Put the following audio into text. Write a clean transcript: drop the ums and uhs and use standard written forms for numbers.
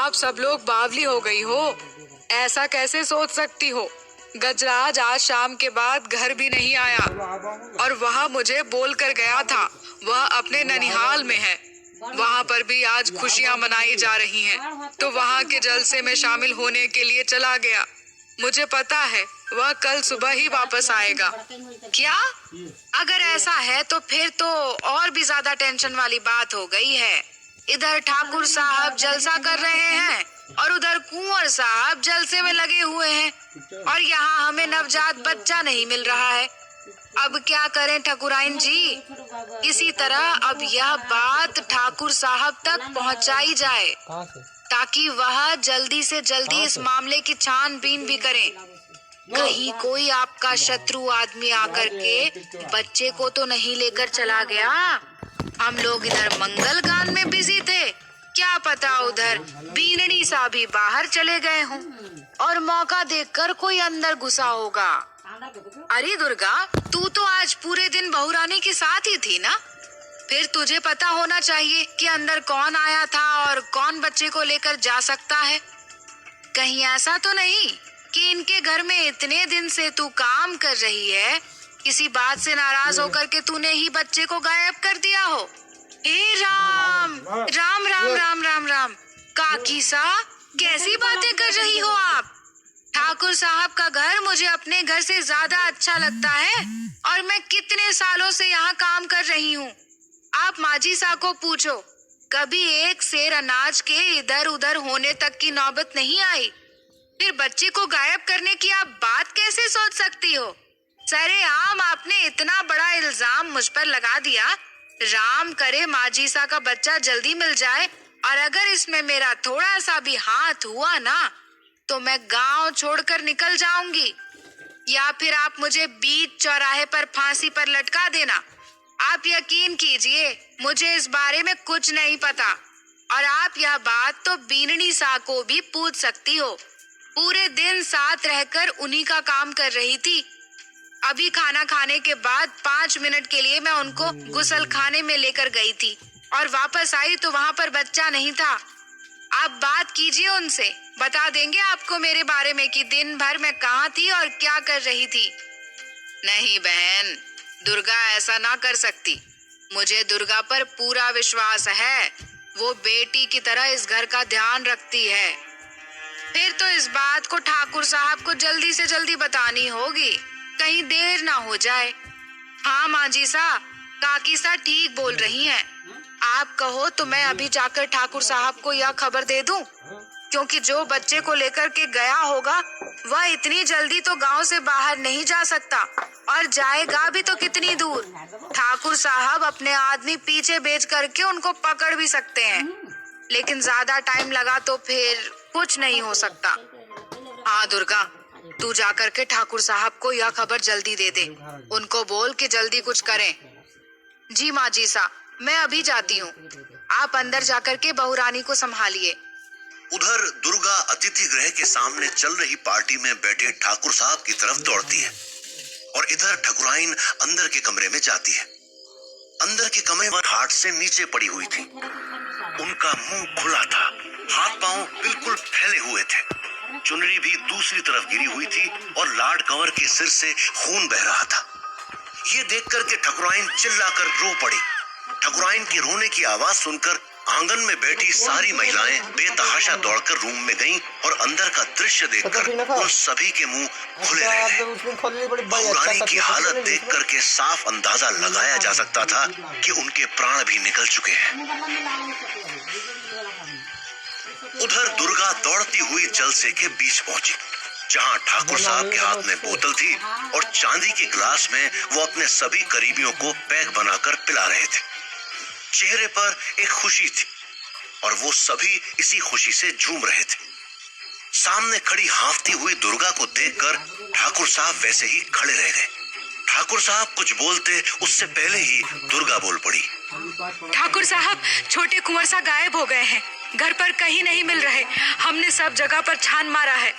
आप सब लोग बावली हो गई हो। ऐसा कैसे सोच सकती हो? गजराज आज शाम के बाद घर भी नहीं आया और वह मुझे बोल कर गया था वह अपने ननिहाल में है। वहाँ पर भी आज खुशियाँ मनाई जा रही हैं, तो वहाँ के जलसे में शामिल होने के लिए चला गया। मुझे पता है वह कल सुबह ही वापस आएगा। क्या? अगर ऐसा है तो फिर तो और भी ज्यादा टेंशन वाली बात हो गई है। इधर ठाकुर साहब जलसा कर रहे हैं और उधर कुंवर साहब जलसे में लगे हुए हैं और यहाँ हमें नवजात बच्चा नहीं मिल रहा है। अब क्या करें ठकुराइन जी? इसी तरह अब यह बात ठाकुर साहब तक पहुँचाई जाए ताकि वह जल्दी से जल्दी इस मामले की छानबीन भी करें। कहीं कोई आपका शत्रु आदमी आकर के बच्चे को तो नहीं लेकर चला गया। हम लोग इधर मंगल गान में बिजी थे, क्या पता उधर बीनड़ी सा भी बाहर चले गए हों और मौका देखकर कोई अंदर घुसा होगा। अरे दुर्गा, तू तो आज पूरे दिन बहुरानी के साथ ही थी ना? फिर तुझे पता होना चाहिए कि अंदर कौन आया था और कौन बच्चे को लेकर जा सकता है। कहीं ऐसा तो नहीं कि इनके घर में इतने दिन से तू काम कर रही है, किसी बात से नाराज होकर के तूने ही बच्चे को गायब कर दिया हो? हे राम राम राम राम राम राम। काकी सा, कैसी बातें कर रही हो आप? ठाकुर साहब का घर मुझे अपने घर से ज्यादा अच्छा लगता है और मैं कितने सालों से यहाँ काम कर रही हूँ। आप माजी सा को पूछो, कभी एक सेर अनाज के इधर उधर होने तक की नौबत नहीं आई। फिर बच्चे को गायब करने की आप बात कैसे सोच सकती हो? सरेआम आपने इतना बड़ा इल्जाम मुझ पर लगा दिया। राम करे माजी सा का बच्चा जल्दी मिल जाए, और अगर इसमें मेरा थोड़ा सा भी हाथ हुआ ना तो मैं गांव छोड़कर निकल जाऊंगी, या फिर आप मुझे बीच चौराहे पर फांसी पर लटका देना। आप यकीन कीजिए, मुझे इस बारे में कुछ नहीं पता, और आप यह बात तो बीनड़ी सा को भी पूछ सकती हो। पूरे दिन साथ रहकर उन्हीं का काम कर रही थी। अभी खाना खाने के बाद 5 मिनट के लिए मैं उनको गुसल खाने में लेकर गई थी और वापस आई तो वहाँ पर बच्चा नहीं था। आप बात कीजिए उनसे, बता देंगे आपको मेरे बारे में कि दिन भर मैं कहाँ थी और क्या कर रही थी। नहीं बहन, दुर्गा ऐसा ना कर सकती। मुझे दुर्गा पर पूरा विश्वास है, वो बेटी की तरह इस घर का ध्यान रखती है। फिर तो इस बात को ठाकुर साहब को जल्दी से जल्दी बतानी होगी, कहीं देर ना हो जाए। हाँ माजी सा, काकी सा ठीक बोल रही हैं। आप कहो तो मैं अभी जाकर ठाकुर साहब को यह खबर दे दूं, क्योंकि जो बच्चे को लेकर के गया होगा वह इतनी जल्दी तो गांव से बाहर नहीं जा सकता, और जाएगा भी तो कितनी दूर। ठाकुर साहब अपने आदमी पीछे भेज करके उनको पकड़ भी सकते हैं, लेकिन ज्यादा टाइम लगा तो फिर कुछ नहीं हो सकता। हाँ दुर्गा, तू जाकर के ठाकुर साहब को यह खबर जल्दी दे दे, उनको बोल के जल्दी कुछ करें। जी माँ जी सा, मैं अभी जाती हूँ, आप अंदर जाकर के बहुरानी को संभालिए। उधर दुर्गा अतिथि गृह के सामने चल रही पार्टी में बैठे ठाकुर साहब की तरफ दौड़ती है और इधर ठकुराइन अंदर के कमरे में जाती है। अंदर के कमरे में खाट से नीचे पड़ी हुई थी, उनका मुंह खुला था, हाथ पांव बिल्कुल फैले हुए थे, चुनरी भी दूसरी तरफ गिरी हुई थी और लाड कंवर के सिर से खून बह रहा था। ये देखकर के ठकुराइन चिल्लाकर रो पड़ी। ठकुराइन की रोने की आवाज सुनकर आंगन में बैठी सारी महिलाएं बेतहाशा दौड़कर रूम में गईं और अंदर का दृश्य देखकर उन सभी के मुंह खुले रह गए। बहुरानी की हालत देख करके साफ अंदाजा लगाया जा सकता था कि उनके प्राण भी निकल चुके हैं। उधर दुर्गा दौड़ती हुई जलसे के बीच पहुंची, जहां ठाकुर साहब के हाथ में बोतल थी और चांदी के गिलास में वो अपने सभी करीबियों को पैक बनाकर पिला रहे थे। चेहरे पर एक खुशी थी और वो सभी इसी खुशी से झूम रहे थे। सामने खड़ी हांफती हुई दुर्गा को देखकर ठाकुर साहब वैसे ही खड़े रह गए। ठाकुर साहब कुछ बोलते उससे पहले ही दुर्गा बोल पड़ी। ठाकुर साहब, छोटे कुंवर सा गायब हो गए हैं, घर पर कहीं नहीं मिल रहे। हमने सब जगह पर छान मारा है।